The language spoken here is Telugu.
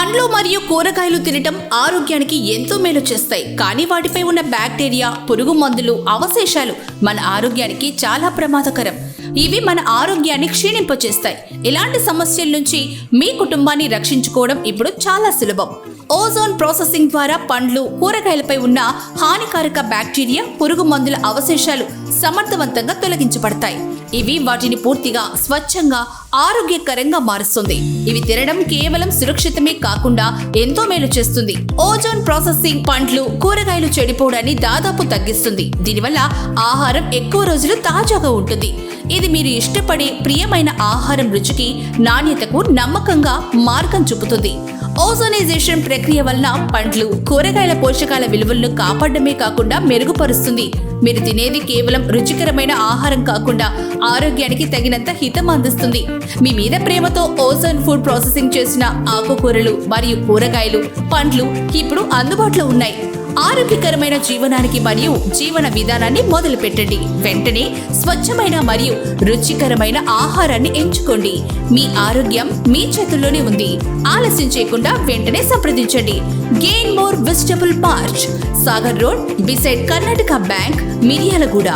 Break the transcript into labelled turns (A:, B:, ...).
A: పండ్లు మరియు కూరగాయలు తినటం ఆరోగ్యానికి ఎంతో మేలు చేస్తాయి. కానీ వాటిపై ఉన్న బ్యాక్టీరియా, పురుగు మందులు, అవశేషాలు మన ఆరోగ్యానికి చాలా ప్రమాదకరం. ఇవి మన ఆరోగ్యాన్ని క్షీణింపచేస్తాయి. ఇలాంటి సమస్యల నుంచి మీ కుటుంబాన్ని రక్షించుకోవడం ఇప్పుడు చాలా సులభం. ఓజోన్ ప్రాసెసింగ్ ద్వారా పండ్లు, కూరగాయలపై ఉన్న హానికారక బ్యాక్టీరియా, పురుగు మందుల అవశేషాలు సమర్థవంతంగా తొలగించబడతాయి. ఇవి వాటిని పూర్తిగా స్వచ్ఛంగా, ఆరోగ్యకరంగా మారుస్తుంది. ఇవి తినడం కేవలం సురక్షితమే కాకుండా ఎంతో మేలు చేస్తుంది. ఓజోన్ ప్రాసెసింగ్ పండ్లు, కూరగాయలు చెడిపోవడాన్ని దాదాపు తగ్గిస్తుంది. దీనివల్ల ఆహారం ఎక్కువ రోజులు తాజాగా ఉంటుంది. ఇది మీరు ఇష్టపడే ప్రియమైన ఆహారం రుచికి, నాణ్యతకు నమ్మకంగా మార్గం చూపుతుంది. ఓజోనైజేషన్ ప్రక్రియ వలన పండ్లు, కూరగాయల పోషకాల విలువలను కాపాడమే కాకుండా మెరుగుపరుస్తుంది. మీరు తినేది కేవలం రుచికరమైన ఆహారం కాకుండా ఆరోగ్యానికి తగినంత హితం అందిస్తుంది. మీ మీద ప్రేమతో ఓజోన్ ఫుడ్ ప్రాసెసింగ్ చేసిన ఆకుకూరలు మరియు కూరగాయలు, పండ్లు ఇప్పుడు అందుబాటులో ఉన్నాయి. ఆరోగ్యకరమైన జీవనానికి మరియు జీవన విధానాన్ని మొదలు పెట్టండి. వెంటనే స్వచ్ఛమైన మరియు రుచికరమైన ఆహారాన్ని ఎంచుకోండి. మీ ఆరోగ్యం మీ చేతుల్లోనే ఉంది. ఆలస్యం చేయకుండా వెంటనే సంప్రదించండి. గెయిన్ మోర్ వెజిటబుల్ పార్చ్, Sagar road, beside Karnataka bank, Miryalaguda.